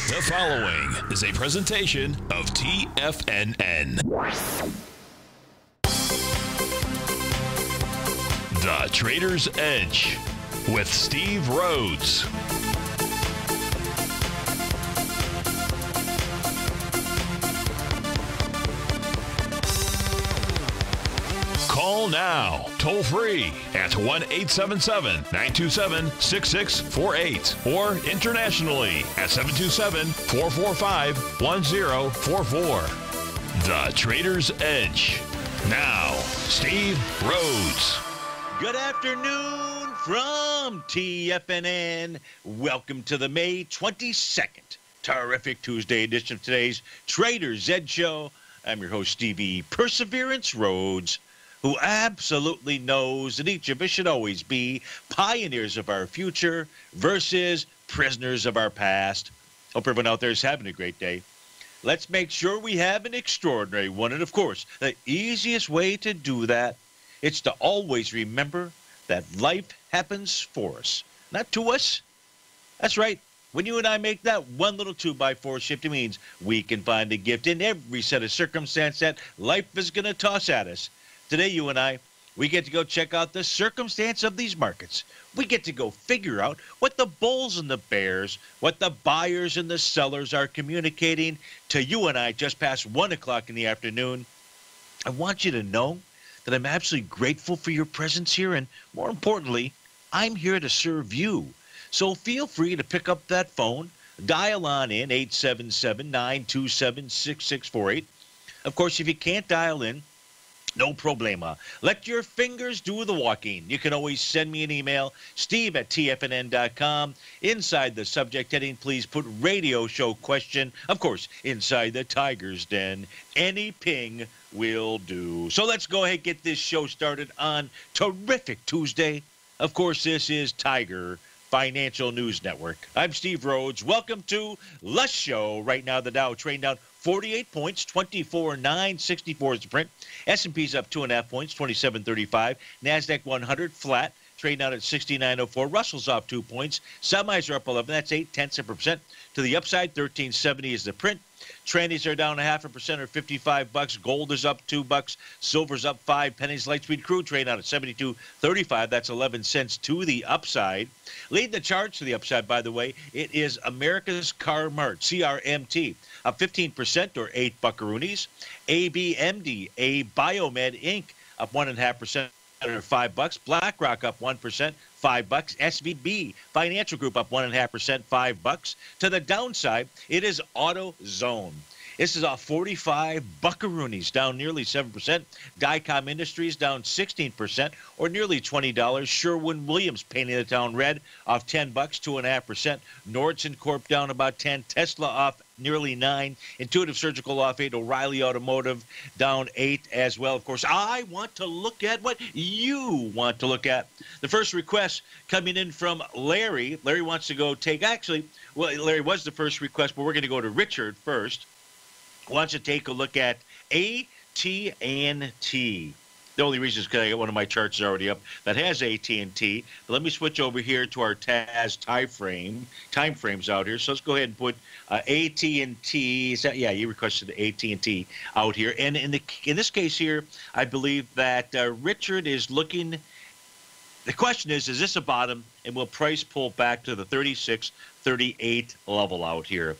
The following is a presentation of TFNN. The Trader's Edge with Steve Rhodes. Call now, toll free at 1-877-927-6648 or internationally at 727-445-1044. The Trader's Edge. Now, Steve Rhodes. Good afternoon from TFNN. Welcome to the May 22nd, terrific Tuesday edition of today's Trader's Edge Show. I'm your host, Stevie Perseverance Rhodes, who absolutely knows that each of us should always be pioneers of our future versus prisoners of our past. Hope everyone out there is having a great day. Let's make sure we have an extraordinary one. And, of course, the easiest way to do that is to always remember that life happens for us, not to us. That's right. When you and I make that one little 2x4 shift, it means we can find a gift in every set of circumstance that life is going to toss at us. Today, you and I, we get to go check out the circumstance of these markets. We get to go figure out what the bulls and the bears, what the buyers and the sellers are communicating to you and I just past 1 o'clock in the afternoon. I want you to know that I'm absolutely grateful for your presence here, and more importantly, I'm here to serve you. So feel free to pick up that phone, dial on in 877-927-6648. Of course, if you can't dial in, no problema. Let your fingers do the walking. You can always send me an email, steve@tfnn.com. Inside the subject heading, please put radio show question. Of course, inside the Tiger's Den. Any ping will do. So let's go ahead and get this show started on terrific Tuesday. Of course, this is Tiger Financial News Network. I'm Steve Rhodes. Welcome to the show. Right now, the Dow trading down 48 points, 24,964 is the print. S&P's up 2.5 points, 2735. NASDAQ 100 flat, trading out at 6904. Russell's off 2 points. Semis are up 11. That's 0.8%. To the upside, 1370 is the print. Trannies are down 0.5% or $55. Gold is up $2. Silver's up 5 pennies. Lightspeed crude trading out at 72.35. That's 11 cents to the upside. Leading the charge to the upside, by the way, it is America's Car Mart, CRMT, up 15% or 8 buckaroonies. ABMD, A Biomed Inc., up 1.5% or $5. BlackRock up 1%, $5. SVB Financial Group up 1.5%, $5. To the downside, it is AutoZone. This is off 45 buckaroonies, down nearly 7%. Dycom Industries down 16% or nearly $20. Sherwin-Williams painting the town red, off $10, 2.5%. Nordson Corp down about 10. Tesla off nearly 9. Intuitive Surgical off 8. O'Reilly Automotive down 8 as well. Of course, I want to look at what you want to look at. The first request coming in from Larry. Larry wants to go take, Larry was the first request, but we're going to go to Richard first. Wants to take a look at AT&T. The only reason is because I got one of my charts already up that has AT&T. But let me switch over here to our TAS time frames out here. So let's go ahead and put AT&T. Yeah, you requested AT&T out here. And in this case here, I believe that Richard is looking. The question is this a bottom, and will price pull back to the 36.38 level out here?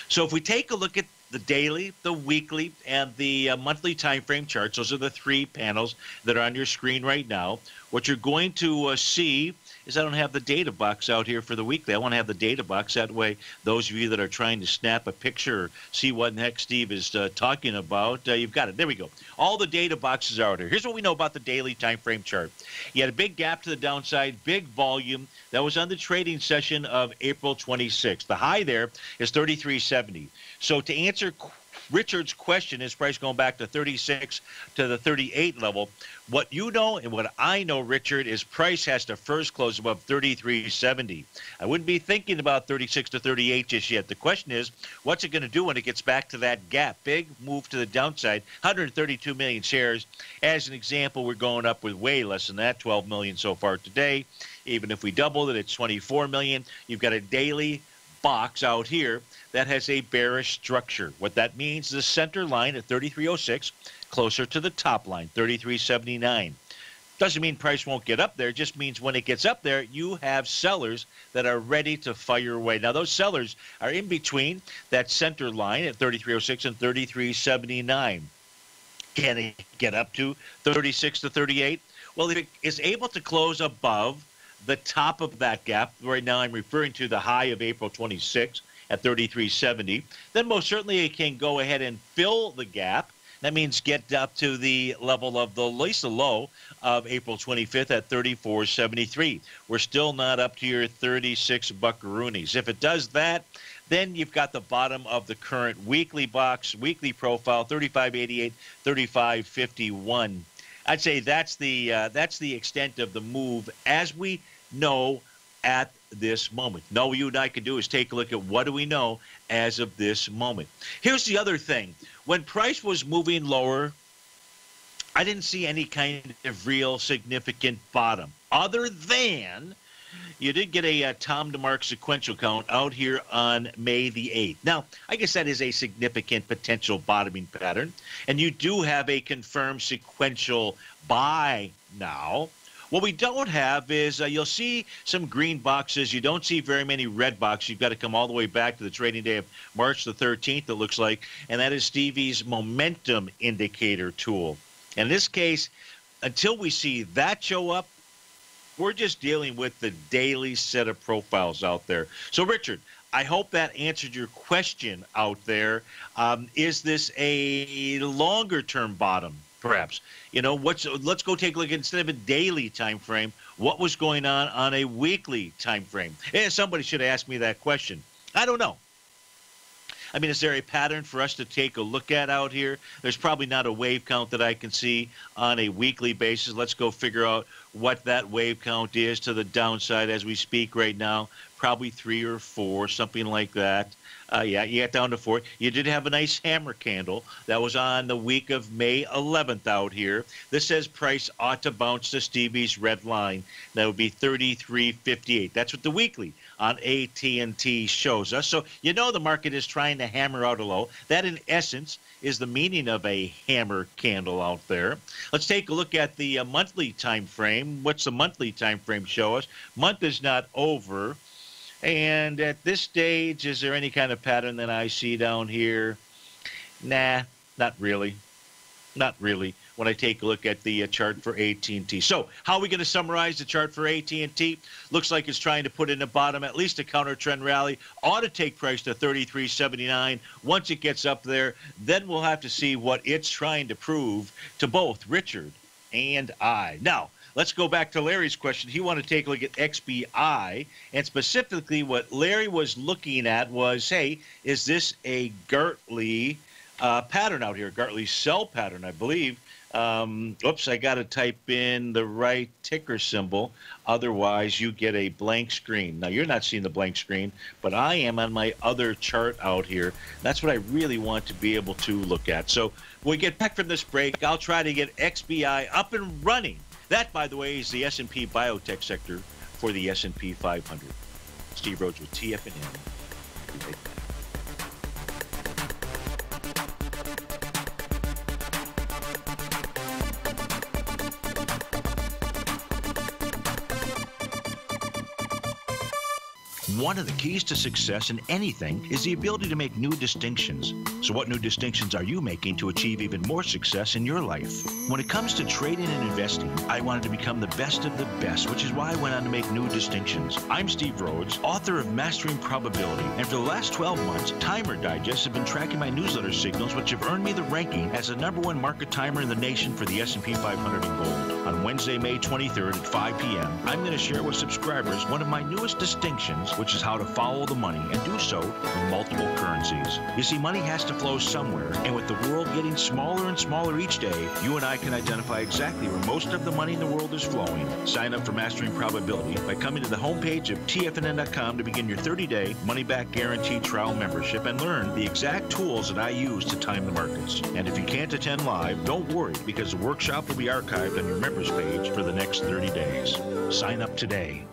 So if we take a look at the daily, the weekly, and the monthly time frame charts, those are the 3 panels that are on your screen right now. What you're going to see is I don't have the data box out here for the weekly. I want to have the data box. That way, those of you that are trying to snap a picture or see what in the heck Steve is talking about, you've got it. There we go. All the data boxes are out here. Here's what we know about the daily time frame chart. You had a big gap to the downside, big volume. That was on the trading session of April 26th. The high there is 33.70. So to answer Richard's question, is price going back to 36 to the 38 level? What you know and what I know, Richard, is price has to first close above 33.70. I wouldn't be thinking about 36 to 38 just yet. The question is, what's it going to do when it gets back to that gap? Big move to the downside, 132 million shares. As an example, we're going up with way less than that, 12 million so far today. Even if we doubled it, it's 24 million. You've got a daily box out here that has a bearish structure. What that means, the center line at 33.06, closer to the top line, 33.79. Doesn't mean price won't get up there. It just means when it gets up there, you have sellers that are ready to fire away. Now, those sellers are in between that center line at 33.06 and 33.79. Can it get up to 36 to 38? Well, if it is able to close above the top of that gap, right now I'm referring to the high of April 26 at 33.70, then most certainly it can go ahead and fill the gap. That means get up to the level of the least the low of April 25th at 34.73. We're still not up to your 36 buckaroonies. If it does that, then you've got the bottom of the current weekly box, weekly profile, 35.88, 35.51. I'd say that's the extent of the move as we know at this moment. All you and I can do is take a look at what do we know as of this moment. Here's the other thing. When price was moving lower, I didn't see any kind of real significant bottom other than you did get a Tom DeMark sequential count out here on May the 8th. Now, I guess that is a significant potential bottoming pattern, and you do have a confirmed sequential buy now. What we don't have is you'll see some green boxes. You don't see very many red boxes. You've got to come all the way back to the trading day of March the 13th, it looks like, and that is Stevie's momentum indicator tool. In this case, until we see that show up, we're just dealing with the daily set of profiles out there. So, Richard, I hope that answered your question out there. Is this a longer-term bottom, perhaps? You know, let's go take a look, instead of a daily time frame, what was going on a weekly time frame? Somebody should have asked me that question. I don't know. I mean, is there a pattern for us to take a look at out here? There's probably not a wave count that I can see on a weekly basis. Let's go figure out what that wave count is to the downside as we speak right now. Probably 3 or 4, something like that. Yeah, you got down to 4. You did have a nice hammer candle. That was on the week of May 11th out here. This says price ought to bounce to Stevie's red line. That would be 33.58. That's what the weekly on AT&T shows us. So you know the market is trying to hammer out a low. That, in essence, is the meaning of a hammer candle out there. Let's take a look at the monthly time frame. What's the monthly time frame show us? Month is not over. And at this stage, is there any kind of pattern that I see down here? Nah, not really. Not really when I take a look at the chart for AT&T. So how are we going to summarize the chart for AT&T? Looks like it's trying to put in a bottom, at least a counter trend rally. Ought to take price to 33.79. Once it gets up there, then we'll have to see what it's trying to prove to both Richard and I. Now, let's go back to Larry's question. He wanted to take a look at XBI, and specifically what Larry was looking at was, hey, is this a Gartley pattern out here? Gartley sell pattern, I believe. Oops, I got to type in the right ticker symbol. Otherwise, you get a blank screen. Now, you're not seeing the blank screen, but I am on my other chart out here. That's what I really want to be able to look at. So when we get back from this break, I'll try to get XBI up and running. That, by the way, is the S&P biotech sector for the S&P 500. Steve Rhodes with TFNN. Be right back. One of the keys to success in anything is the ability to make new distinctions. So what new distinctions are you making to achieve even more success in your life? When it comes to trading and investing, I wanted to become the best of the best, which is why I went on to make new distinctions. I'm Steve Rhodes, author of Mastering Probability, and for the last 12 months, Timer Digest have been tracking my newsletter signals, which have earned me the ranking as the #1 market timer in the nation for the S&P 500 in gold. On Wednesday, May 23rd at 5 p.m., I'm going to share with subscribers one of my newest distinctions, which is how to follow the money and do so in multiple currencies. You see, money has to flow somewhere, and with the world getting smaller and smaller each day, you and I can identify exactly where most of the money in the world is flowing. Sign up for Mastering Probability by coming to the homepage of TFNN.com to begin your 30-day money-back guaranteed trial membership and learn the exact tools that I use to time the markets. And if you can't attend live, don't worry, because the workshop will be archived on your members page for the next 30 days. Sign up today.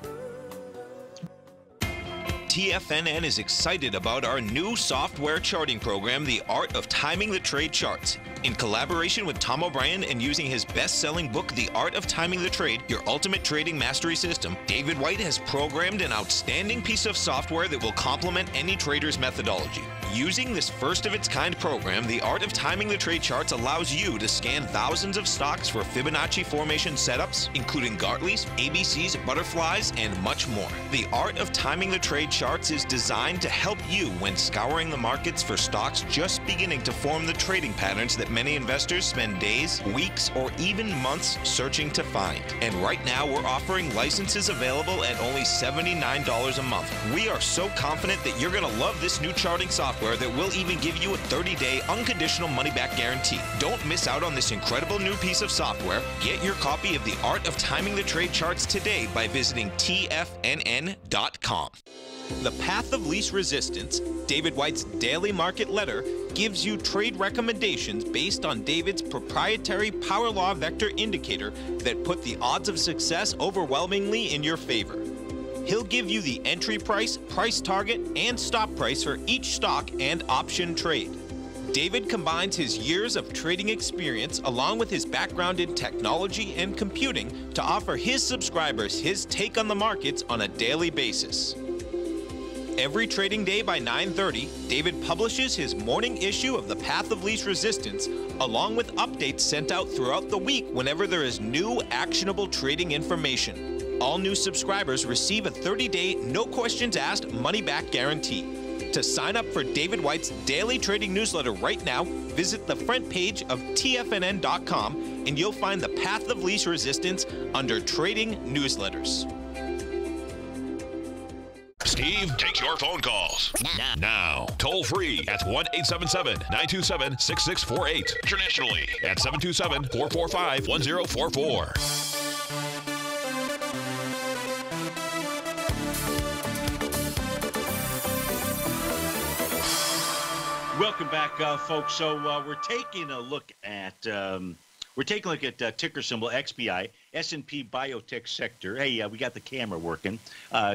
TFNN is excited about our new software charting program, The Art of Timing the Trade Charts. In collaboration with Tom O'Brien and using his best-selling book, The Art of Timing the Trade, Your Ultimate Trading Mastery System, David White has programmed an outstanding piece of software that will complement any trader's methodology. Using this first-of-its-kind program, The Art of Timing the Trade Charts allows you to scan thousands of stocks for Fibonacci formation setups, including Gartley's, ABC's, butterflies, and much more. The Art of Timing the Trade Charts is designed to help you when scouring the markets for stocks just beginning to form the trading patterns that many investors spend days, weeks, or even months searching to find. And right now, we're offering licenses available at only $79 a month. We are so confident that you're going to love this new charting software that will even give you a 30-day unconditional money-back guarantee. Don't miss out on this incredible new piece of software. Get your copy of The Art of Timing the Trade Charts today by visiting TFNN.com. The Path of Least Resistance, David White's daily market letter, gives you trade recommendations based on David's proprietary power law vector indicator that put the odds of success overwhelmingly in your favor. He'll give you the entry price, price target, and stop price for each stock and option trade. David combines his years of trading experience along with his background in technology and computing to offer his subscribers his take on the markets on a daily basis. Every trading day by 9:30, David publishes his morning issue of The Path of Least Resistance, along with updates sent out throughout the week whenever there is new actionable trading information. All new subscribers receive a 30-day, no-questions-asked money-back guarantee. To sign up for David White's daily trading newsletter right now, visit the front page of TFNN.com and you'll find The Path of Least Resistance under Trading Newsletters. Steve takes your phone calls now. Toll free at 1-877-927-6648. Internationally at 727-445-1044. Welcome back, folks. So we're taking a look at ticker symbol XBI, S&P Biotech Sector. Hey, we got the camera working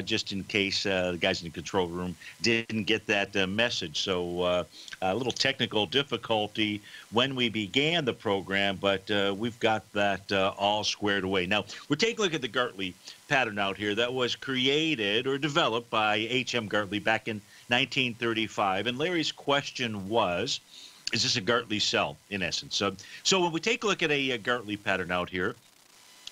just in case the guys in the control room didn't get that message. So a little technical difficulty when we began the program, but we've got that all squared away. Now, we're taking a look at the Gartley pattern out here that was created or developed by H.M. Gartley back in 1935. And Larry's question was, is this a Gartley sell, in essence? So when we take a look at a Gartley pattern out here,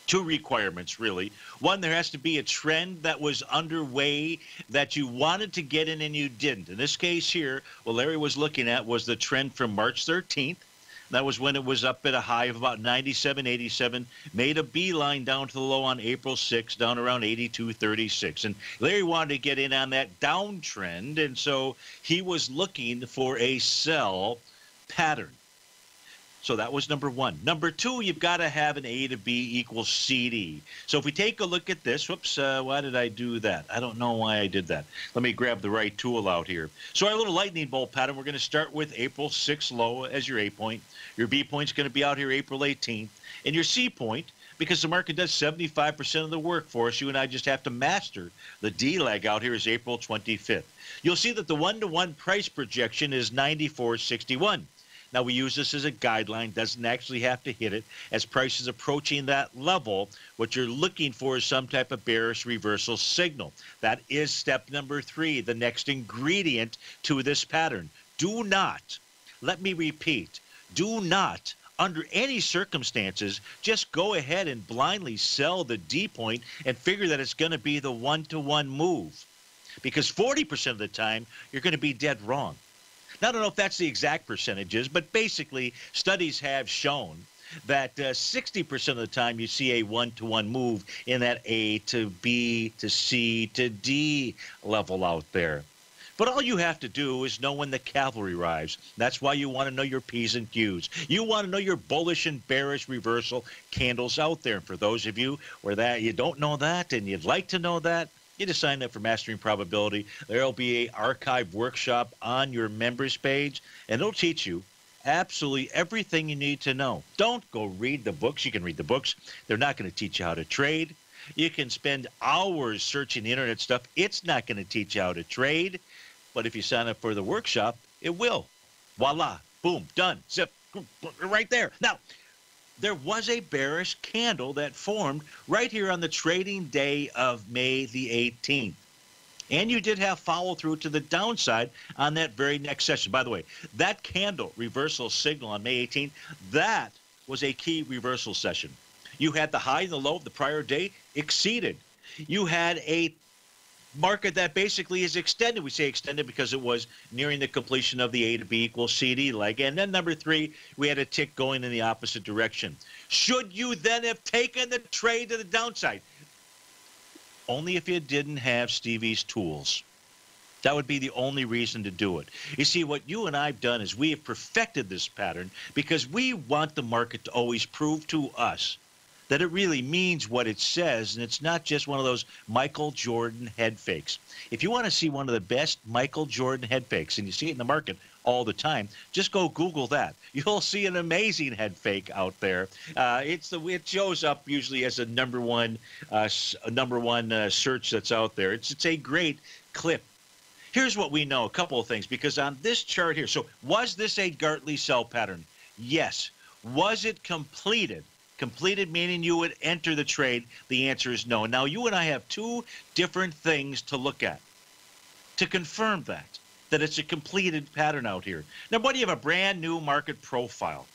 two requirements, really. One, there has to be a trend that was underway that you wanted to get in and you didn't. In this case here, what Larry was looking at was the trend from March 13th. That was when it was up at a high of about 97.87, made a beeline down to the low on April 6th, down around 82.36. And Larry wanted to get in on that downtrend, and so he was looking for a sell pattern. So that was number one. Number two, you've got to have an A to B equals CD. So if we take a look at this, whoops, why did I do that? I don't know why I did that. Let me grab the right tool out here. So our little lightning bolt pattern, we're going to start with April 6th low as your A point. Your B point's going to be out here April 18th. And your C point, because the market does 75% of the work for us, you and I just have to master the D leg out here is April 25th. You'll see that the one-to-one price projection is 94.61. Now, we use this as a guideline, doesn't actually have to hit it. As price is approaching that level, what you're looking for is some type of bearish reversal signal. That is step number three, the next ingredient to this pattern. Do not, let me repeat, do not, under any circumstances, just go ahead and blindly sell the D point and figure that it's going to be the one-to-one move. Because 40% of the time, you're going to be dead wrong. Now, I don't know if that's the exact percentages, but basically studies have shown that 60% of the time you see a one-to-one move in that A to B to C to D level out there. But all you have to do is know when the cavalry arrives. That's why you want to know your P's and Q's. You want to know your bullish and bearish reversal candles out there. And for those of you where that you don't know that and you'd like to know that, you just sign up for Mastering Probability. There will be an archive workshop on your members page, and it'll teach you absolutely everything you need to know. Don't go read the books. You can read the books. They're not going to teach you how to trade. You can spend hours searching the internet stuff. It's not going to teach you how to trade. But if you sign up for the workshop, it will. Voila. Boom. Done. Zip. Right there. Now, there was a bearish candle that formed right here on the trading day of May the 18th. And you did have follow through to the downside on that very next session. By the way, that candle reversal signal on May 18th, that was a key reversal session. You had the high and the low of the prior day exceeded. You had a market that basically is extended. We say extended because it was nearing the completion of the A to B equals CD leg. And then number three, we had a tick going in the opposite direction. Should you then have taken the trade to the downside? Only if you didn't have Stevie's tools. That would be the only reason to do it. You see, what you and I have done is we have perfected this pattern because we want the market to always prove to us that it really means what it says, and it's not just one of those Michael Jordan head fakes. If you want to see one of the best Michael Jordan head fakes, and you see it in the market all the time, just go Google that. You'll see an amazing head fake out there. It shows up usually as a number one search that's out there. It's a great clip. Here's what we know, a couple of things, because on this chart here, so was this a Gartley sell pattern? Yes. Was it completed? Completed meaning you would enter the trade. The answer is no. Now, you and I have two different things to look at to confirm that it's a completed pattern out here. Now, buddy, you have a brand new market profile,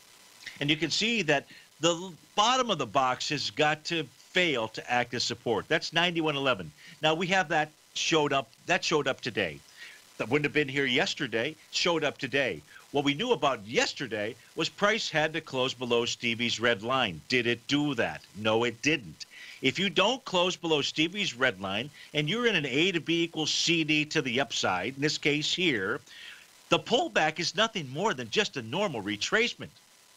and you can see that the bottom of the box has got to fail to act as support. That's 91.11. Now, we have that showed up. That showed up today. That wouldn't have been here yesterday. Showed up today. What we knew about yesterday was price had to close below Stevie's red line. Did it do that? No, it didn't. If you don't close below Stevie's red line and you're in an A to B equals CD to the upside, in this case here, the pullback is nothing more than just a normal retracement.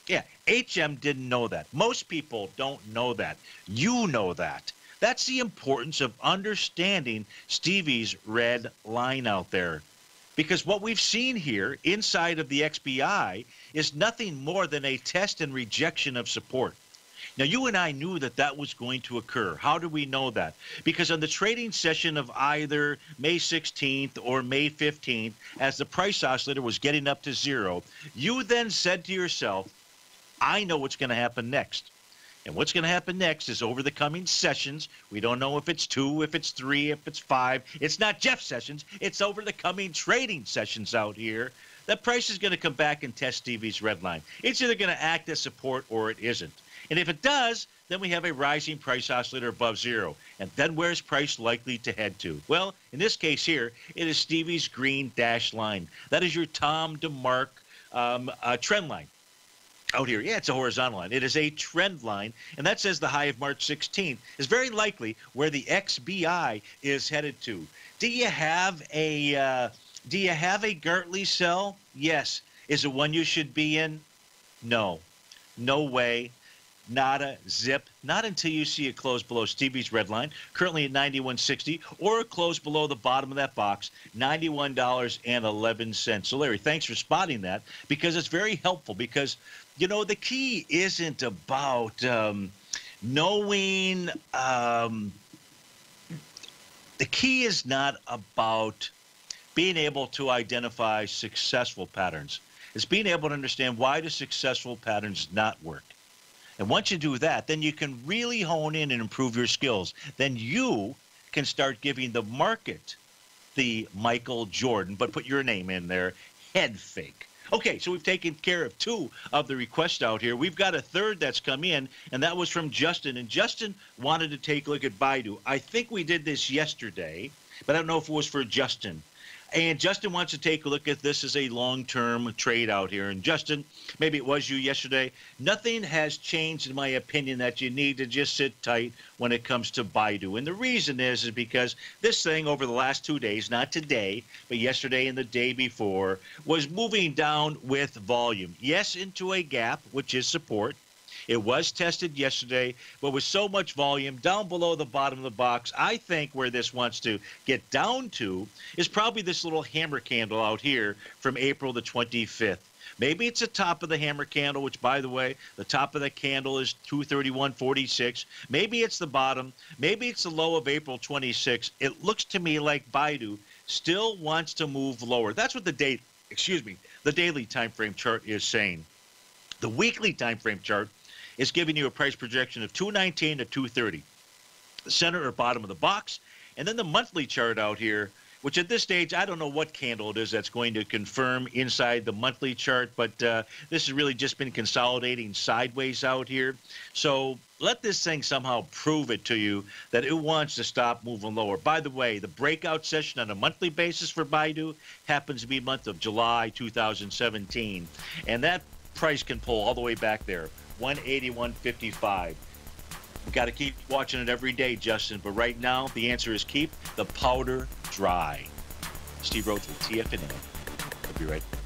Yeah, HM didn't know that. Most people don't know that. You know that. That's the importance of understanding Stevie's red line out there. Because what we've seen here inside of the XBI is nothing more than a test and rejection of support. Now, you and I knew that that was going to occur. How do we know that? Because on the trading session of either May 16th or May 15th, as the price oscillator was getting up to zero, you then said to yourself, I know what's going to happen next. And what's going to happen next is over the coming sessions. We don't know if it's 2, if it's 3, if it's 5. It's not Jeff sessions. It's over the coming trading sessions out here. That price is going to come back and test Stevie's red line. It's either going to act as support or it isn't. And if it does, then we have a rising price oscillator above zero. And then where's price likely to head to? Well, in this case here, it is Stevie's green dashed line. That is your Tom DeMark trend line. Out here, yeah, it's a horizontal line. It is a trend line, and that says the high of March 16th is very likely where the XBI is headed to. Do you have a Gartley sell? Yes. Is it one you should be in? No. No way. Nada, zip. Not until you see it close below Stevie's red line, currently at 91.60, or close below the bottom of that box, $91.11. So, Larry, thanks for spotting that, because it's very helpful. Because, you know, the key isn't about knowing. The key is not about being able to identify successful patterns. It's being able to understand why do successful patterns not work. And once you do that, then you can really hone in and improve your skills. Then you can start giving the market the Michael Jordan, but put your name in there, head fake. Okay, so we've taken care of 2 of the requests out here. We've got a third that's come in, and that was from Justin. And Justin wanted to take a look at Baidu. I think we did this yesterday, but I don't know if it was for Justin. And Justin wants to take a look at this as a long-term trade out here. And Justin, maybe it was you yesterday, nothing has changed in my opinion that you need to just sit tight when it comes to Baidu. And the reason is because this thing over the last 2 days, not today, but yesterday and the day before, was moving down with volume. Yes, into a gap, which is support. It was tested yesterday, but with so much volume down below the bottom of the box, I think where this wants to get down to is probably this little hammer candle out here from April the 25th. Maybe it's the top of the hammer candle, which, by the way, the top of the candle is 231.46. Maybe it's the bottom. Maybe it's the low of April 26. It looks to me like Baidu still wants to move lower. That's what the daily time frame chart is saying. The weekly time frame chart is giving you a price projection of 219 to 230. The center or bottom of the box, and then the monthly chart out here, which at this stage, I don't know what candle it is that's going to confirm inside the monthly chart, but this has really just been consolidating sideways out here. So let this thing somehow prove it to you that it wants to stop moving lower. By the way, the breakout session on a monthly basis for Baidu happens to be month of July 2017. And that price can pull all the way back there, 181.55. We've got to keep watching it every day, Justin. But right now, the answer is keep the powder dry. Steve Rhodes with TFNN. I'll be right back.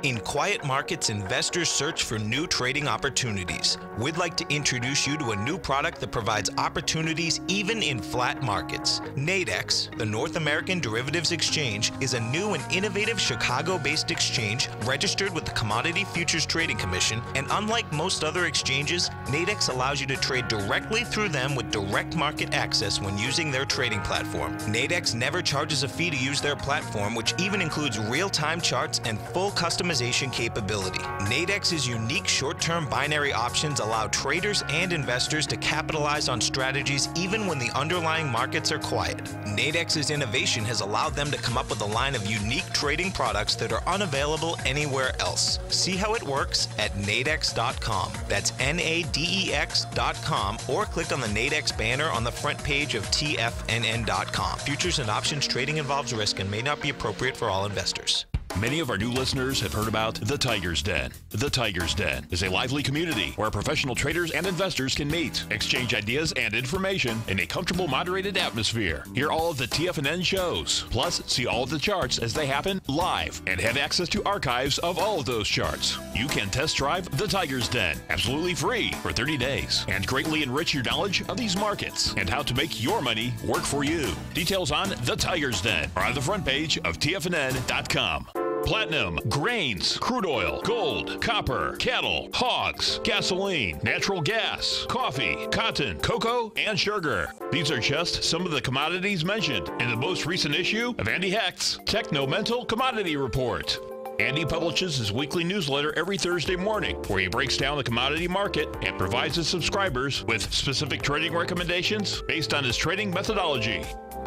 In quiet markets, investors search for new trading opportunities. We'd like to introduce you to a new product that provides opportunities even in flat markets. Nadex, the North American Derivatives Exchange, is a new and innovative Chicago-based exchange registered with the Commodity Futures Trading Commission, and unlike most other exchanges, Nadex allows you to trade directly through them with direct market access when using their trading platform. Nadex never charges a fee to use their platform, which even includes real-time charts and full customization capability. Nadex's unique short-term binary options allow traders and investors to capitalize on strategies even when the underlying markets are quiet. Nadex's innovation has allowed them to come up with a line of unique trading products that are unavailable anywhere else. See how it works at nadex.com. That's NADEX.com, or click on the Nadex banner on the front page of TFNN.com. Futures and options trading involves risk and may not be appropriate for all investors. Many of our new listeners have heard about The Tiger's Den. The Tiger's Den is a lively community where professional traders and investors can meet, exchange ideas and information in a comfortable, moderated atmosphere. Hear all of the TFNN shows, plus see all of the charts as they happen live and have access to archives of all of those charts. You can test drive The Tiger's Den absolutely free for 30 days and greatly enrich your knowledge of these markets and how to make your money work for you. Details on The Tiger's Den are on the front page of TFNN.com. Platinum, grains, crude oil, gold, copper, cattle, hogs, gasoline, natural gas, coffee, cotton, cocoa, and sugar. These are just some of the commodities mentioned in the most recent issue of Andy Hecht's Techno-Mental Commodity Report. Andy publishes his weekly newsletter every Thursday morning, where he breaks down the commodity market and provides his subscribers with specific trading recommendations based on his trading methodology.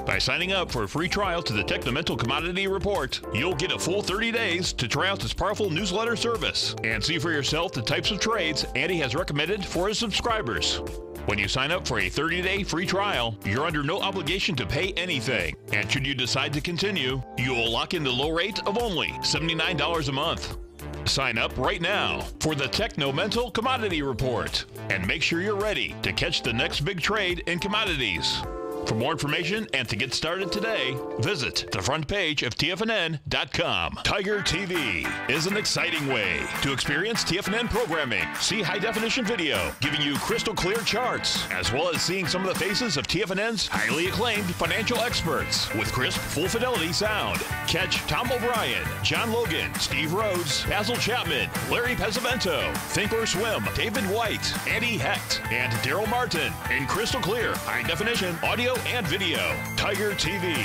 By signing up for a free trial to the Techno-Mental Commodity Report, you'll get a full 30 days to try out this powerful newsletter service and see for yourself the types of trades Andy has recommended for his subscribers. When you sign up for a 30-day free trial, you're under no obligation to pay anything. And should you decide to continue, you will lock in the low rate of only $79 a month. Sign up right now for the Techno-Mental Commodity Report and make sure you're ready to catch the next big trade in commodities. For more information and to get started today, visit the front page of TFNN.com. Tiger TV is an exciting way to experience TFNN programming. See high-definition video, giving you crystal clear charts, as well as seeing some of the faces of TFNN's highly acclaimed financial experts with crisp, full-fidelity sound. Catch Tom O'Brien, John Logan, Steve Rhodes, Basil Chapman, Larry Pesavento, Think or Swim, David White, Andy Hecht, and Daryl Martin in crystal clear, high-definition audio and video. Tiger TV,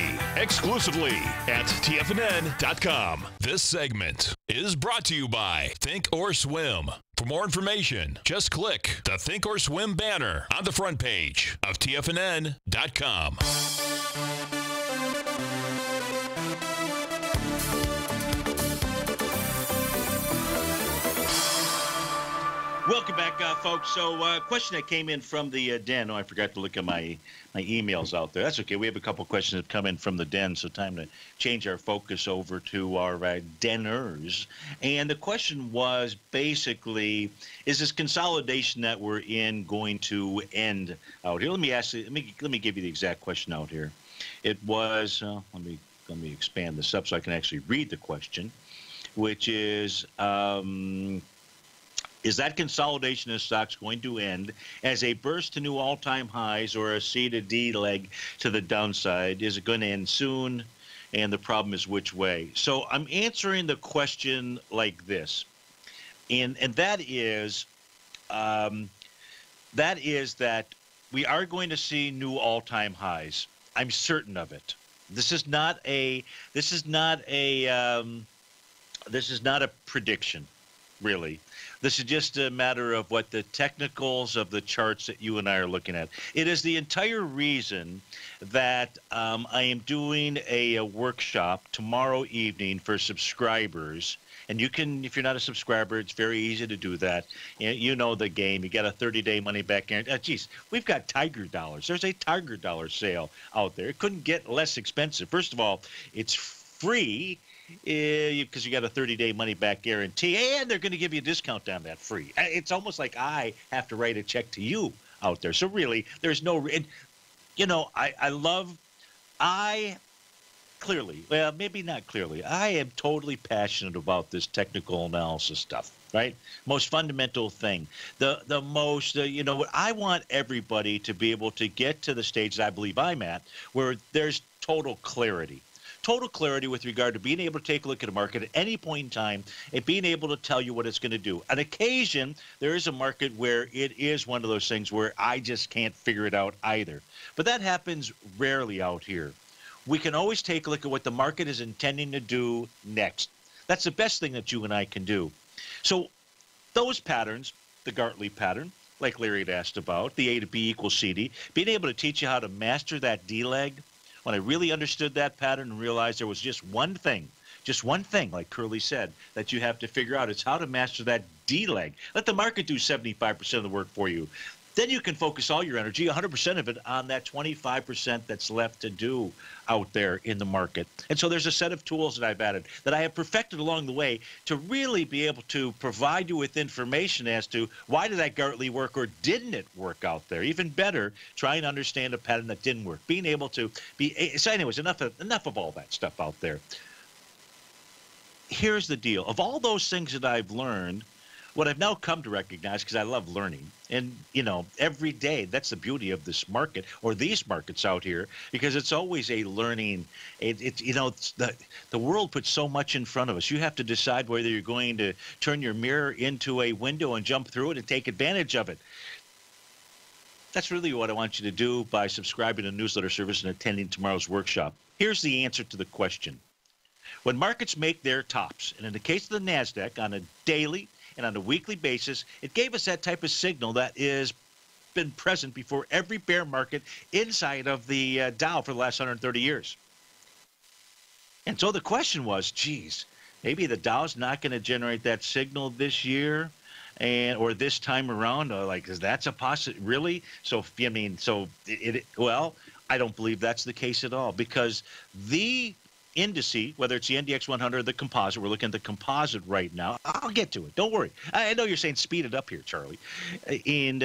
exclusively at TFNN.com. This segment is brought to you by Think or Swim. For more information, just click the Think or Swim banner on the front page of TFNN.com. Welcome back, folks. So, question that came in from the den. Oh, I forgot to look at my emails out there. That's okay. We have a couple questions that come in from the den, so time to change our focus over to our deners. And the question was basically, is this consolidation that we're in going to end out here? Let me ask you. Let me give you the exact question out here. It was. Let me expand this up so I can actually read the question, which is. Is that consolidation of stocks going to end as a burst to new all-time highs or a C to D leg to the downside? Is it going to end soon? And the problem is which way? So I'm answering the question like this, and that is that we are going to see new all-time highs. I'm certain of it. This is not a prediction, really. This is just a matter of what the technicals of the charts that you and I are looking at. It is the entire reason that I am doing a workshop tomorrow evening for subscribers. And you can, if you're not a subscriber, it's very easy to do that. You know the game. You got a 30-day money-back guarantee. Geez, we've got Tiger Dollars. There's a Tiger Dollar sale out there. It couldn't get less expensive. First of all, it's free. Because you got a 30-day money-back guarantee, and they're going to give you a discount on that free. It's almost like I have to write a check to you out there. So really, there's no, I clearly, well, maybe not clearly, I am totally passionate about this technical analysis stuff, right? Most fundamental thing. The most, I want everybody to be able to get to the stage that I believe I'm at, where there's total clarity. Total clarity with regard to being able to take a look at a market at any point in time and being able to tell you what it's going to do. On occasion, there is a market where it is one of those things where I just can't figure it out either. But that happens rarely out here. We can always take a look at what the market is intending to do next. That's the best thing that you and I can do. So those patterns, the Gartley pattern, like Larry had asked about, the A to B equals CD, being able to teach you how to master that D leg. When I really understood that pattern and realized there was just one thing, like Curly said, that you have to figure out. It's how to master that D leg. Let the market do 75% of the work for you. Then you can focus all your energy, 100% of it, on that 25% that's left to do out there in the market. And so there's a set of tools that I've added that I have perfected along the way to really be able to provide you with information as to why did that Gartley work or didn't it work out there. Even better, try and understand a pattern that didn't work. Being able to be – so anyways, enough of all that stuff out there. Here's the deal. Of all those things that I've learned, what I've now come to recognize, because I love learning, and, every day, that's the beauty of this market or these markets out here, because it's always a learning. The world puts so much in front of us. You have to decide whether you're going to turn your mirror into a window and jump through it and take advantage of it. That's really what I want you to do by subscribing to the newsletter service and attending tomorrow's workshop. Here's the answer to the question. When markets make their tops, and in the case of the NASDAQ, on a daily and on a weekly basis, it gave us that type of signal that has been present before every bear market inside of the Dow for the last 130 years. And so the question was, geez, maybe the Dow's not going to generate that signal this year or this time around. Is that a possibility? Really? Well, I don't believe that's the case at all, because the indice, whether it's the NDX 100 or the composite, we're looking at the composite right now. I'll get to it. Don't worry. I know you're saying speed it up here, Charlie. And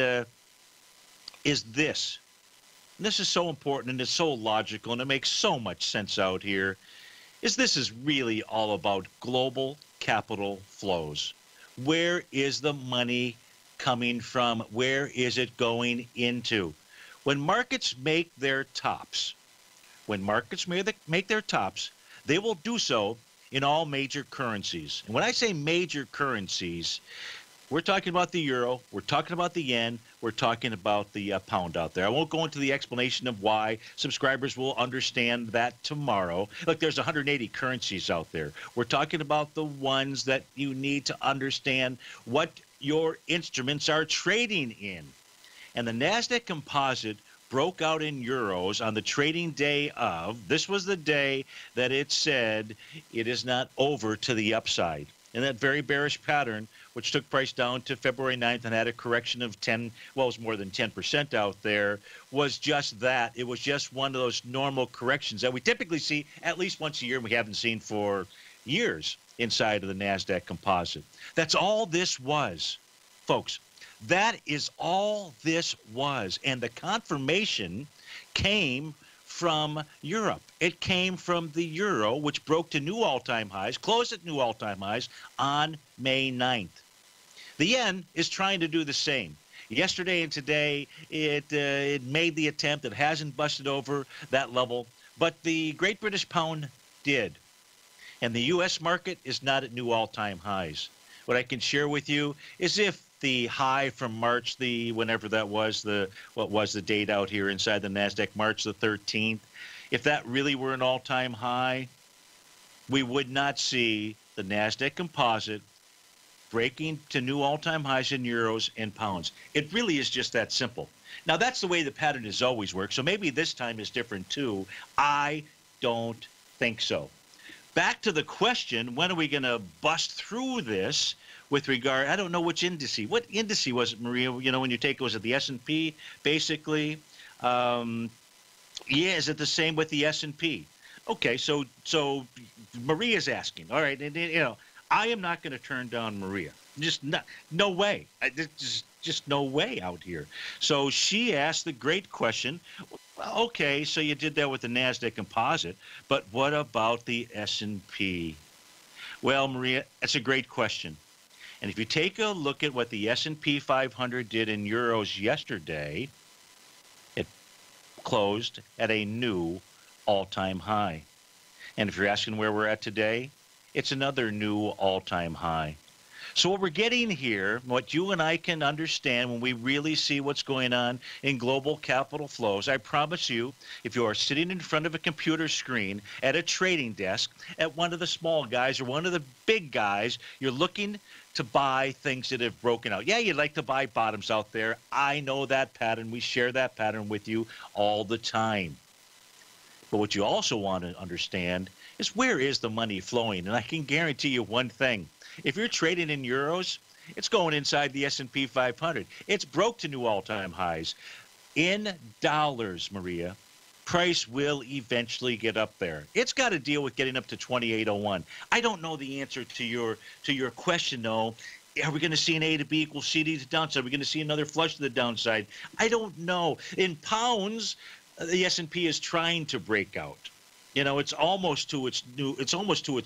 is this. And this is so important and it's so logical and it makes so much sense out here. This is really all about global capital flows. Where is the money coming from? Where is it going into? When markets make their tops, they will do so in all major currencies. And when I say major currencies, we're talking about the euro, we're talking about the yen, we're talking about the pound out there. I won't go into the explanation of why. Subscribers will understand that tomorrow. Look, there's 180 currencies out there. We're talking about the ones that you need to understand what your instruments are trading in. And the NASDAQ composite broke out in euros on the trading day of, this was the day that it said it is not over to the upside. in that very bearish pattern, which took price down to February 9th and had a correction of 10, well, it was more than 10% out there, was just that. It was just one of those normal corrections that we typically see at least once a year, and we haven't seen for years inside of the NASDAQ composite. That's all this was, folks. That is all this was. And the confirmation came from Europe. It came from the euro, which broke to new all-time highs, closed at new all-time highs on May 9th. The yen is trying to do the same. Yesterday and today, it made the attempt. It hasn't busted over that level, but the Great British Pound did. And the U.S. market is not at new all-time highs. What I can share with you is if the high from March, whenever that was, what was the date out here inside the NASDAQ, March the 13th, if that really were an all-time high, we would not see the NASDAQ composite breaking to new all-time highs in euros and pounds. It really is just that simple. Now, that's the way the pattern has always worked, so maybe this time is different too. I don't think so. Back to the question, when are we going to bust through this with regard, I don't know which indice. What indice was it, Maria? You know, when you take, was it the S&P, basically? Yeah, is it the same with the S&P? Okay, so Maria's asking. All right, and you know, I am not going to turn down Maria. Just not, no way. Just no way out here. So she asked the great question. Okay, so you did that with the NASDAQ composite, but what about the S&P? Well, Maria, that's a great question. And if you take a look at what the S&P 500 did in euros yesterday, it closed at a new all-time high. And if you're asking where we're at today, it's another new all-time high. So what we're getting here, what you and I can understand when we really see what's going on in global capital flows, I promise you, if you are sitting in front of a computer screen at a trading desk, at one of the small guys or one of the big guys, you're looking to buy things that have broken out. Yeah, you'd like to buy bottoms out there. I know that pattern. We share that pattern with you all the time. But what you also want to understand is where is the money flowing? And I can guarantee you one thing. If you're trading in euros, it's going inside the S&P 500. It's broke to new all-time highs. In dollars, Maria, price will eventually get up there. It's got to deal with getting up to 28.01. I don't know the answer to your question, though. Are we going to see an A to B equals CD to the downside? Are we going to see another flush to the downside? I don't know. In pounds, the S&P is trying to break out. You know, it's almost to its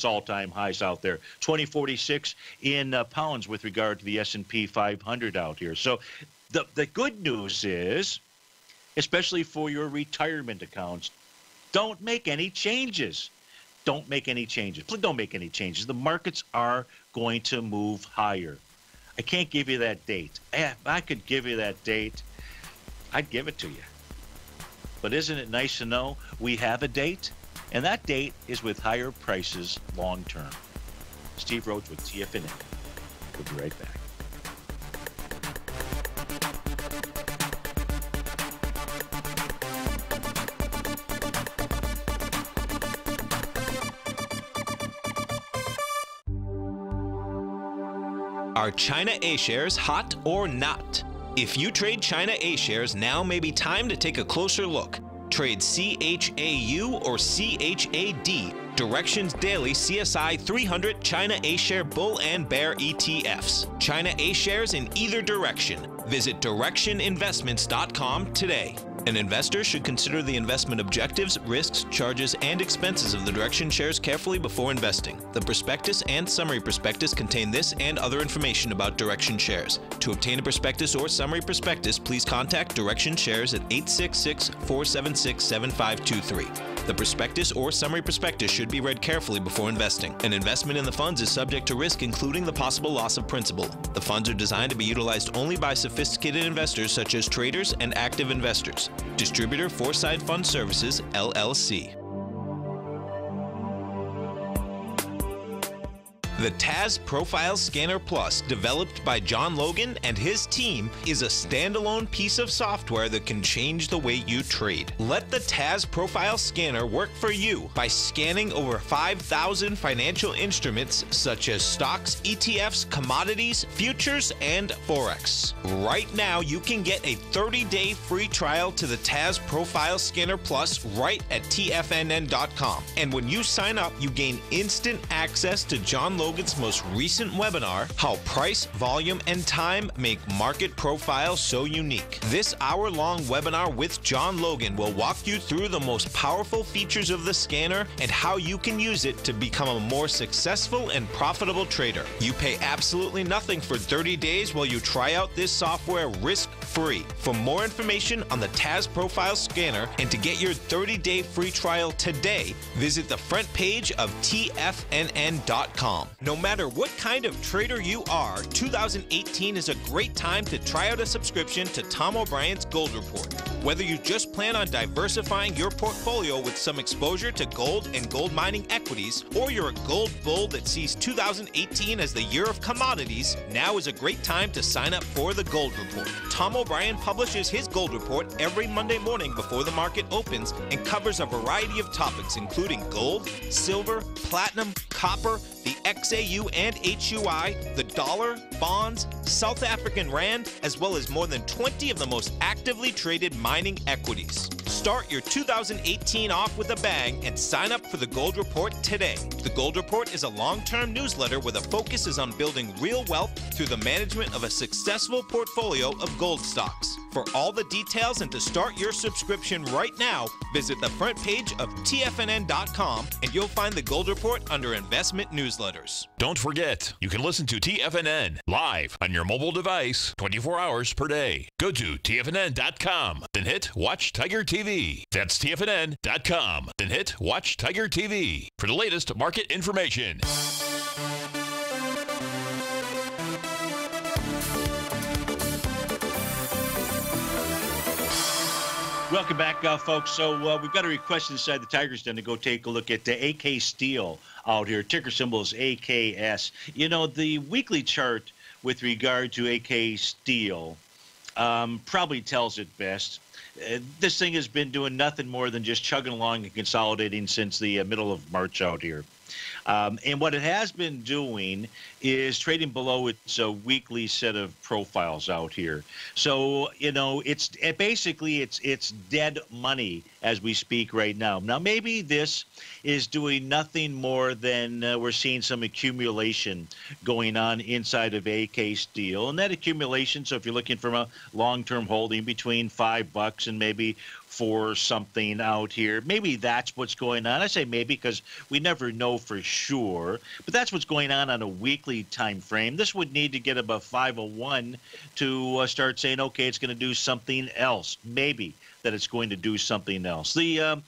all-time highs out there, 2046 in pounds with regard to the S&P 500 out here. So the good news is, especially for your retirement accounts, don't make any changes. Don't make any changes. Please don't make any changes. The markets are going to move higher. I can't give you that date. If I could give you that date, I'd give it to you. But isn't it nice to know we have a date? And that date is with higher prices long term. Steve Rhodes with TFNN. We'll be right back. Are China A-shares hot or not? If you trade China A-shares, now may be time to take a closer look. Trade CHAU or CHAD, Directions Daily CSI 300 China A-share Bull and Bear ETFs. China A-shares in either direction. Visit directioninvestments.com today. An investor should consider the investment objectives, risks, charges, and expenses of the Direction shares carefully before investing. The prospectus and summary prospectus contain this and other information about Direction shares. To obtain a prospectus or summary prospectus, please contact Direction shares at 866-476-7523. The prospectus or summary prospectus should be read carefully before investing. An investment in the funds is subject to risk, including the possible loss of principal. The funds are designed to be utilized only by sophisticated investors such as traders and active investors. Distributor Foreside Fund Services, LLC. The TAS Profile Scanner Plus, developed by John Logan and his team, is a standalone piece of software that can change the way you trade. Let the TAS Profile Scanner work for you by scanning over 5,000 financial instruments such as stocks, ETFs, commodities, futures, and Forex. Right now, you can get a 30-day free trial to the TAS Profile Scanner Plus right at TFNN.com. And when you sign up, you gain instant access to John Logan's most recent webinar, How Price, Volume, and Time Make Market Profiles So Unique. This hour-long webinar with John Logan will walk you through the most powerful features of the scanner and how you can use it to become a more successful and profitable trader. You pay absolutely nothing for 30 days while you try out this software risk-free. For more information on the TAS Profile Scanner and to get your 30-day free trial today, visit the front page of TFNN.com. No matter what kind of trader you are, 2018 is a great time to try out a subscription to Tom O'Brien's Gold Report. Whether you just plan on diversifying your portfolio with some exposure to gold and gold mining equities, or you're a gold bull that sees 2018 as the year of commodities, now is a great time to sign up for the Gold Report. Tom O'Brien publishes his Gold Report every Monday morning before the market opens and covers a variety of topics including gold, silver, platinum, copper, the XAU and HUI, the dollar, bonds, South African rand, as well as more than 20 of the most actively traded mining equities. Start your 2018 off with a bang and sign up for the Gold Report today. The Gold Report is a long-term newsletter where the focus is on building real wealth through the management of a successful portfolio of gold stocks. For all the details and to start your subscription right now, visit the front page of TFNN.com and you'll find the Gold Report under Investment Newsletters. Don't forget, you can listen to TFNN live on your mobile device 24 hours per day. Go to TFNN.com, then hit Watch Tiger TV. That's TFNN.com, then hit Watch Tiger TV for the latest market information. Welcome back, folks. So we've got a request inside the Tigers Den to go take a look at the AK Steel out here. Ticker symbol is AKS. You know, the weekly chart with regard to AK Steel probably tells it best. This thing has been doing nothing more than just chugging along and consolidating since the middle of March out here. And what it has been doing is trading below its weekly set of profiles out here. So, you know, it's dead money as we speak right now. Now, maybe this is doing nothing more than we're seeing some accumulation going on inside of AK Steel. And that accumulation, so if you're looking from a long-term holding between $5 and maybe for something out here, maybe that's what's going on. I say maybe because we never know for sure, but that's what's going on a weekly time frame. This would need to get above 501 to start saying, okay, it's going to do something else. Maybe that it's going to do something else. The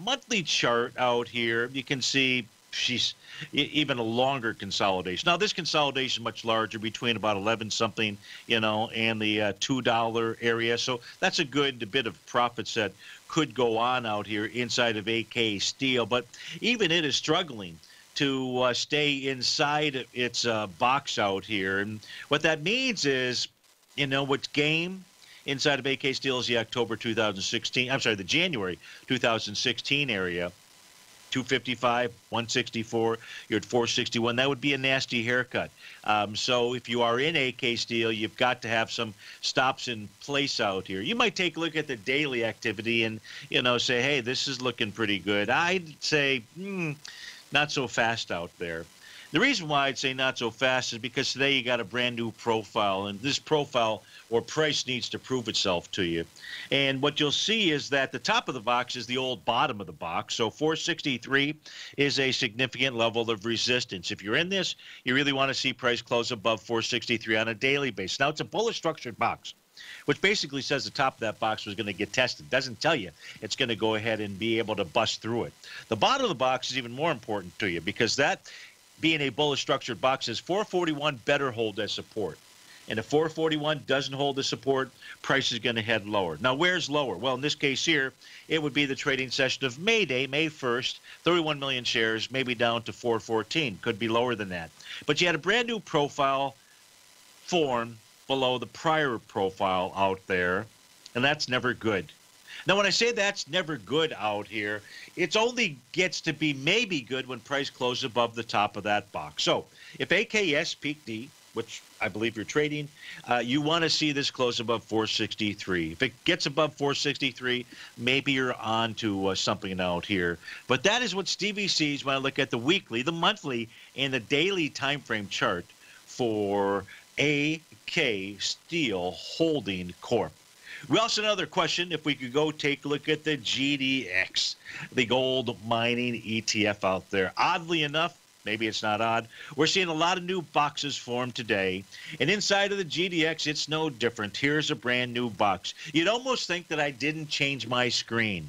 monthly chart out here, you can see she's even a longer consolidation. Now, this consolidation is much larger, between about 11 something, you know, and the $2 area. So that's a good bit of profits that could go on out here inside of AK Steel. But even it is struggling to stay inside its box out here. And what that means is, you know, what's game inside of AK Steel is the October 2016, I'm sorry, the January 2016 area. 255, 164, you're at 461. That would be a nasty haircut. So if you are in AK Steel, you've got to have some stops in place out here. You might take a look at the daily activity and, you know, say, hey, this is looking pretty good. I'd say not so fast out there. The reason why I'd say not so fast is because today you got a brand new profile, and this profile or price needs to prove itself to you. And what you'll see is that the top of the box is the old bottom of the box. So 463 is a significant level of resistance. If you're in this, you really want to see price close above 463 on a daily basis. Now, it's a bullish structured box, which basically says the top of that box was going to get tested. Doesn't tell you it's going to go ahead and be able to bust through it. The bottom of the box is even more important to you because that, being a bullish structured box, is 441 better hold as support. and if 441 doesn't hold the support, price is going to head lower. Now, where's lower? Well, in this case here, it would be the trading session of May Day, May 1st, 31 million shares, maybe down to 414. Could be lower than that. But you had a brand new profile form below the prior profile out there, and that's never good. Now, when I say that's never good out here, it only gets to be maybe good when price closes above the top of that box. So if AKS peak D, which I believe you're trading, you want to see this close above 463. If it gets above 463, maybe you're on to something out here. But that is what Stevie sees when I look at the weekly, the monthly, and the daily time frame chart for AK Steel Holding Corp. We also have another question, if we could go take a look at the GDX, the gold mining ETF out there. Oddly enough, maybe it's not odd, we're seeing a lot of new boxes form today. And inside of the GDX, it's no different. Here's a brand new box. You'd almost think that I didn't change my screen,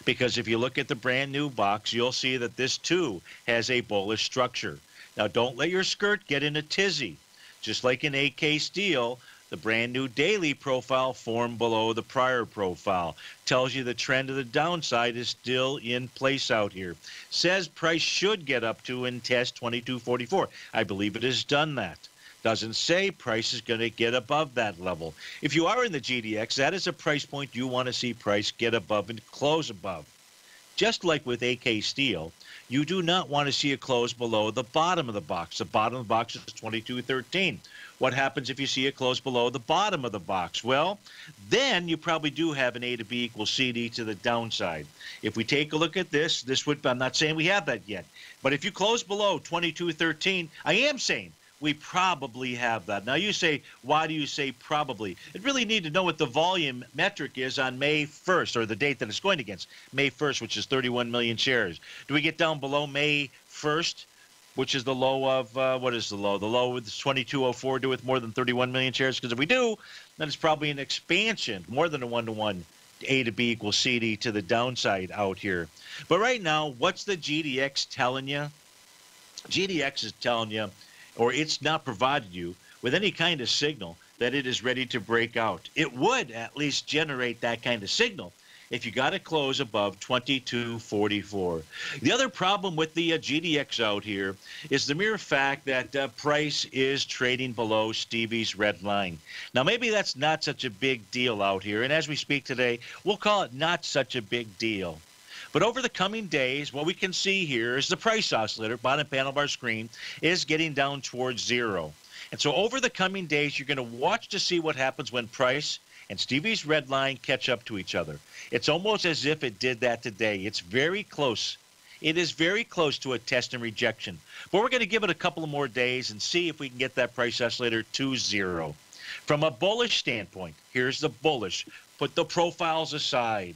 because if you look at the brand new box, you'll see that this too has a bullish structure. Now, don't let your skirt get in a tizzy. Just like in AK Steel, the brand new daily profile formed below the prior profile tells you the trend of the downside is still in place out here. Says price should get up to and test 2244. I believe it has done that. Doesn't say price is going to get above that level. If you are in the GDX, that is a price point you want to see price get above and close above. Just like with AK Steel, you do not want to see a close below the bottom of the box. The bottom of the box is 2213. What happens if you see it close below the bottom of the box? Well, then you probably do have an A to B equals CD to the downside. If we take a look at this, I'm not saying we have that yet, but if you close below 2213, I am saying we probably have that. Now you say, why do you say probably? It really need to know what the volume metric is on May 1st, or the date that it's going against, May 1st, which is 31 million shares. Do we get down below May 1st, which is the low of, what is the low? The low is 2204, do with more than 31 million shares? Because if we do, then it's probably an expansion, more than a one-to-one. A to B equals CD to the downside out here. But right now, what's the GDX telling you? GDX is telling you, or it's not provided you with any kind of signal that it is ready to break out. It would at least generate that kind of signal if you got to close above 2244. The other problem with the GDX out here is the mere fact that price is trading below Stevie's red line. Now, maybe that's not such a big deal out here, and as we speak today, we'll call it not such a big deal. But over the coming days, what we can see here is the price oscillator, bottom panel of our screen, is getting down towards zero. And so over the coming days, you're going to watch to see what happens when price and Stevie's red line catch up to each other. It's almost as if it did that today. It's very close. It is very close to a test and rejection. But we're going to give it a couple of more days and see if we can get that price oscillator to zero. From a bullish standpoint, here's the bullish. Put the profiles aside.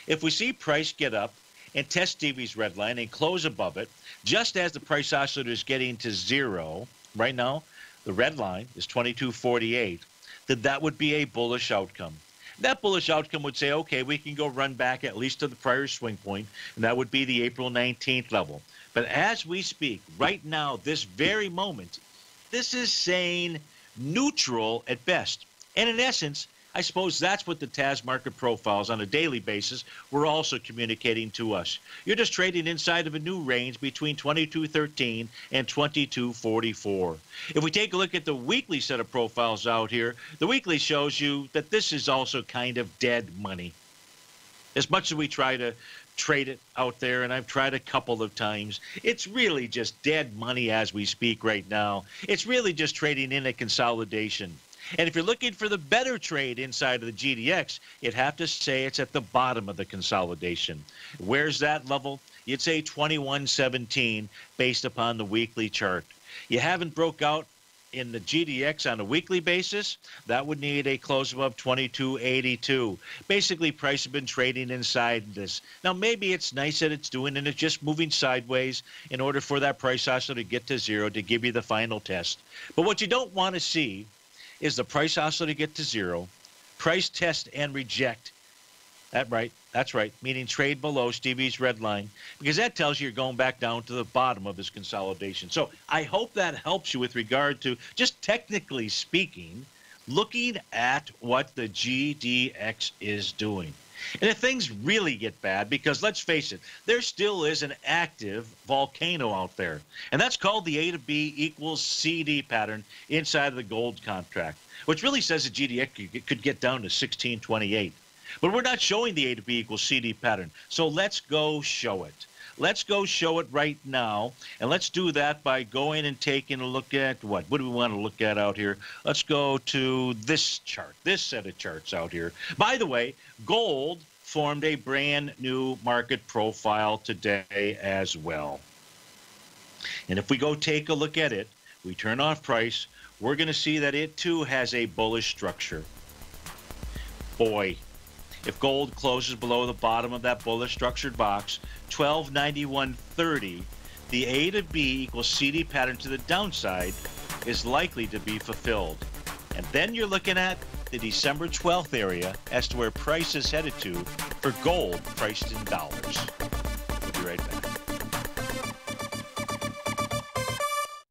If we see price get up and test Stevie's red line and close above it, just as the price oscillator is getting to zero, right now the red line is 2248, then that would be a bullish outcome. That bullish outcome would say, okay, we can go run back at least to the prior swing point, and that would be the April 19th level. But as we speak, right now, this very moment, this is saying neutral at best. And in essence, I suppose that's what the TAS market profiles on a daily basis were also communicating to us. You're just trading inside of a new range between 2213 and 2244. If we take a look at the weekly set of profiles out here, the weekly shows you that this is also kind of dead money. As much as we try to trade it out there, and I've tried a couple of times, it's really just dead money as we speak right now. It's really just trading in a consolidation. And if you're looking for the better trade inside of the GDX, you'd have to say it's at the bottom of the consolidation. Where's that level? You'd say 2117 based upon the weekly chart. You haven't broke out in the GDX on a weekly basis. That would need a close above 2282. Basically, price has been trading inside this. Now, maybe it's nice that it's doing and it's just moving sideways in order for that price oscillator to get to zero to give you the final test. But what you don't want to see is the price oscillator get to zero, price test and reject. That's right. That's right, meaning trade below Stevie's red line, because that tells you you're going back down to the bottom of his consolidation. So I hope that helps you with regard to, just technically speaking, looking at what the GDX is doing. And if things really get bad, because let's face it, there still is an active volcano out there, and that's called the A to B equals CD pattern inside of the gold contract, which really says the GDX could get down to 1628. But we're not showing the A to B equals CD pattern, so let's go show it. Let's go show it right now, and let's do that by going and taking a look at what do we want to look at out here? Let's go to this chart, this set of charts out here. By the way, gold formed a brand new market profile today as well. And if we go take a look at it, we turn off price, we're going to see that it too has a bullish structure. Boy, if gold closes below the bottom of that bullish structured box, 1291.30, the A to B equals CD pattern to the downside is likely to be fulfilled. And then you're looking at the December 12th area as to where price is headed to for gold priced in dollars. We'll be right back.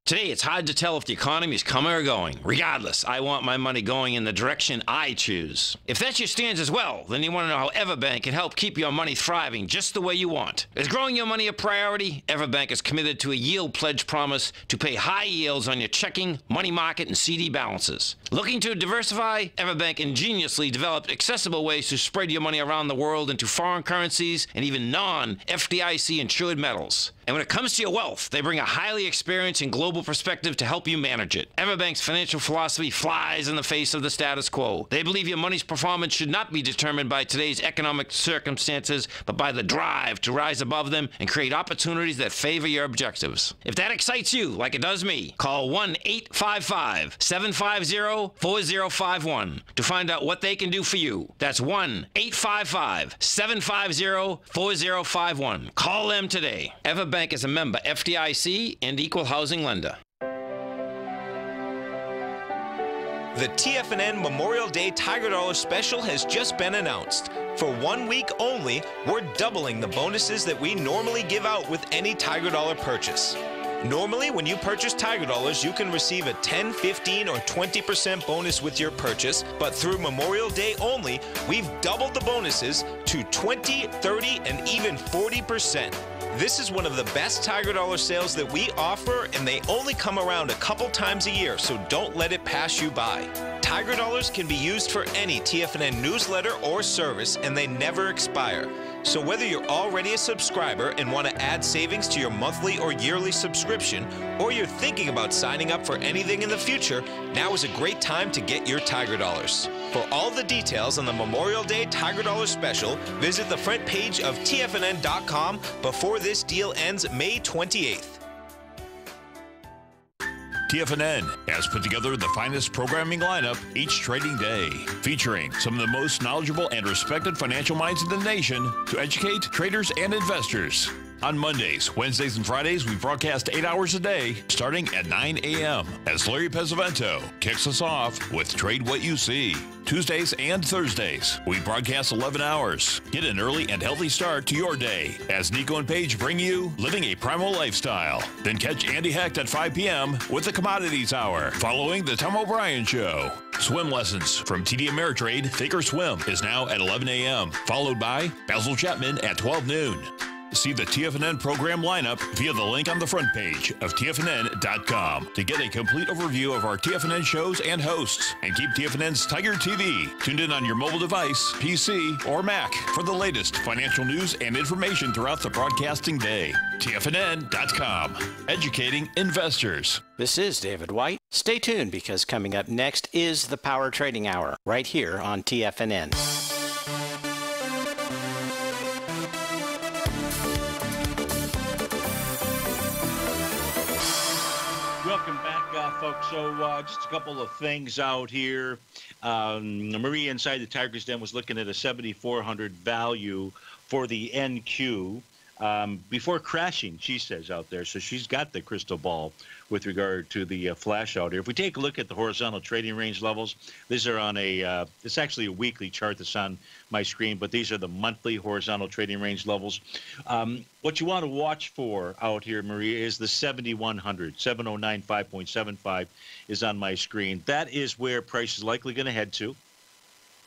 Today, it's hard to tell if the economy is coming or going. Regardless, I want my money going in the direction I choose. If that's your stance as well, then you want to know how Everbank can help keep your money thriving just the way you want. Is growing your money a priority? Everbank is committed to a yield pledge promise to pay high yields on your checking, money market, and CD balances. Looking to diversify? Everbank ingeniously developed accessible ways to spread your money around the world into foreign currencies and even non-FDIC insured metals. And when it comes to your wealth, they bring a highly experienced and global perspective to help you manage it. Everbank's financial philosophy flies in the face of the status quo. They believe your money's performance should not be determined by today's economic circumstances, but by the drive to rise above them and create opportunities that favor your objectives. If that excites you, like it does me, call 1-855-750-4051 to find out what they can do for you. That's 1-855-750-4051. Call them today. Everbank is a member FDIC and equal housing lender. The TFNN Memorial Day Tiger Dollar Special has just been announced. For 1 week only, we're doubling the bonuses that we normally give out with any Tiger Dollar purchase. Normally, when you purchase Tiger Dollars, you can receive a 10, 15, or 20% bonus with your purchase, but through Memorial Day only, we've doubled the bonuses to 20, 30, and even 40%. This is one of the best Tiger Dollar sales that we offer, and they only come around a couple times a year, so don't let it pass you by. Tiger Dollars can be used for any TFNN newsletter or service, and they never expire. So whether you're already a subscriber and want to add savings to your monthly or yearly subscription, or you're thinking about signing up for anything in the future, now is a great time to get your Tiger Dollars. For all the details on the Memorial Day Tiger Dollar Special, visit the front page of TFNN.com before this deal ends May 28th. TFNN has put together the finest programming lineup each trading day, featuring some of the most knowledgeable and respected financial minds in the nation to educate traders and investors. On Mondays, Wednesdays, and Fridays, we broadcast 8 hours a day, starting at 9 a.m. as Larry Pesavento kicks us off with Trade What You See. Tuesdays and Thursdays, we broadcast 11 hours. Get an early and healthy start to your day as Nico and Paige bring you Living a Primal Lifestyle. Then catch Andy Hecht at 5 p.m. with the Commodities Hour, following the Tom O'Brien Show. Swim lessons from TD Ameritrade Thinkorswim is now at 11 a.m., followed by Basil Chapman at 12 noon. See the TFNN program lineup via the link on the front page of TFNN.com to get a complete overview of our TFNN shows and hosts. And keep TFNN's Tiger TV tuned in on your mobile device, PC, or Mac for the latest financial news and information throughout the broadcasting day. TFNN.com, educating investors. This is David White. Stay tuned, because coming up next is the Power Trading Hour right here on TFNN. Welcome back, folks. So just a couple of things out here. Marie inside the Tiger's Den was looking at a 7,400 value for the NQ. before crashing, she says out there. So she's got the crystal ball with regard to the flash out here. If we take a look at the horizontal trading range levels, these are on a, it's actually a weekly chart that's on my screen, but these are the monthly horizontal trading range levels. What you want to watch for out here, Maria, is the 7100. 7095.75 is on my screen. That is where price is likely going to head to.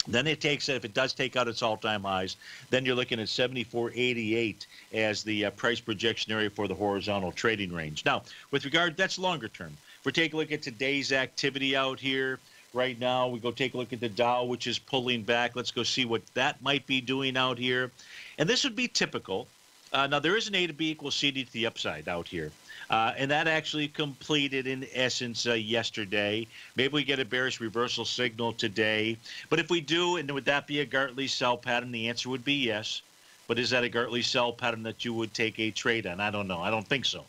Then it takes, if it does take out its all-time highs, then you're looking at 74.88 as the price projection area for the horizontal trading range. Now, with regard, that's longer term. If we take a look at today's activity out here, right now, we go take a look at the Dow, which is pulling back. Let's go see what that might be doing out here. And this would be typical. Now, there is an A to B equals CD to the upside out here. And that actually completed, in essence, yesterday. Maybe we get a bearish reversal signal today. But if we do, and would that be a Gartley sell pattern? The answer would be yes. But is that a Gartley sell pattern that you would take a trade on? I don't know. I don't think so.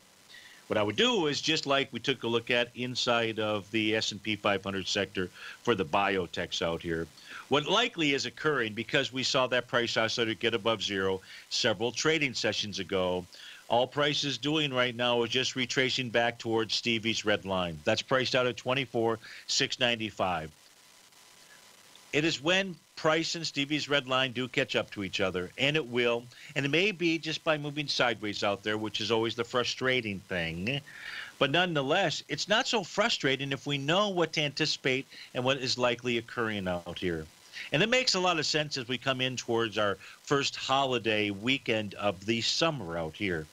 What I would do is just like we took a look at inside of the S&P 500 sector for the biotechs out here. What likely is occurring, because we saw that price oscillator get above zero several trading sessions ago, all price is doing right now is just retracing back towards Stevie's red line. That's priced out at 24,695. It is when price and Stevie's red line do catch up to each other, and it will. And it may be just by moving sideways out there, which is always the frustrating thing. But nonetheless, it's not so frustrating if we know what to anticipate and what is likely occurring out here. And it makes a lot of sense as we come in towards our first holiday weekend of the summer out here.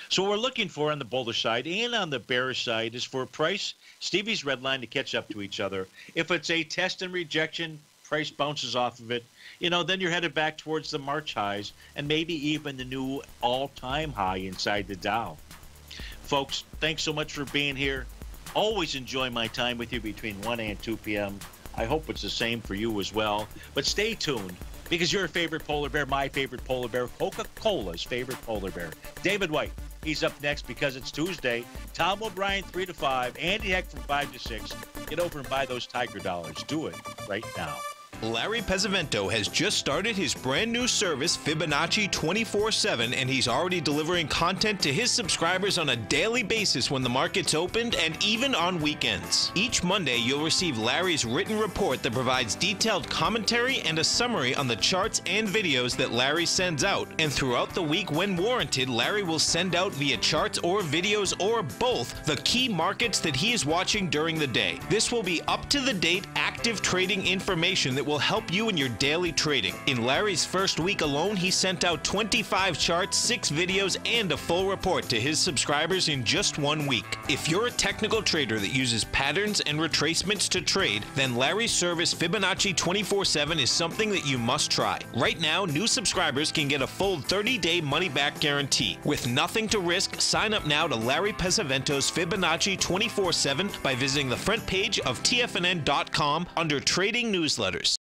So what we're looking for on the bullish side and on the bearish side is for price, Stevie's red line to catch up to each other. If it's a test and rejection, price bounces off of it, you know, then you're headed back towards the March highs and maybe even the new all-time high inside the Dow. Folks, thanks so much for being here. Always enjoy my time with you between 1 and 2 p.m. I hope it's the same for you as well. But stay tuned, because your favorite polar bear, my favorite polar bear, Coca-Cola's favorite polar bear, David White. He's up next because it's Tuesday. Tom O'Brien, 3 to 5. Andy Heck from 5 to 6. Get over and buy those Tiger dollars. Do it right now. Larry Pesavento has just started his brand new service, Fibonacci 24/7, and he's already delivering content to his subscribers on a daily basis when the market's opened and even on weekends. Each Monday, you'll receive Larry's written report that provides detailed commentary and a summary on the charts and videos that Larry sends out. And throughout the week, when warranted, Larry will send out via charts or videos or both the key markets that he is watching during the day. This will be up-to-the-date, active trading information that will help you in your daily trading. In Larry's first week alone, he sent out 25 charts, 6 videos, and a full report to his subscribers in just 1 week. If you're a technical trader that uses patterns and retracements to trade, then Larry's service Fibonacci 24/7 is something that you must try. Right now, new subscribers can get a full 30-day money-back guarantee. With nothing to risk, sign up now to Larry Pesavento's Fibonacci 24/7 by visiting the front page of TFNN.com under Trading Newsletters.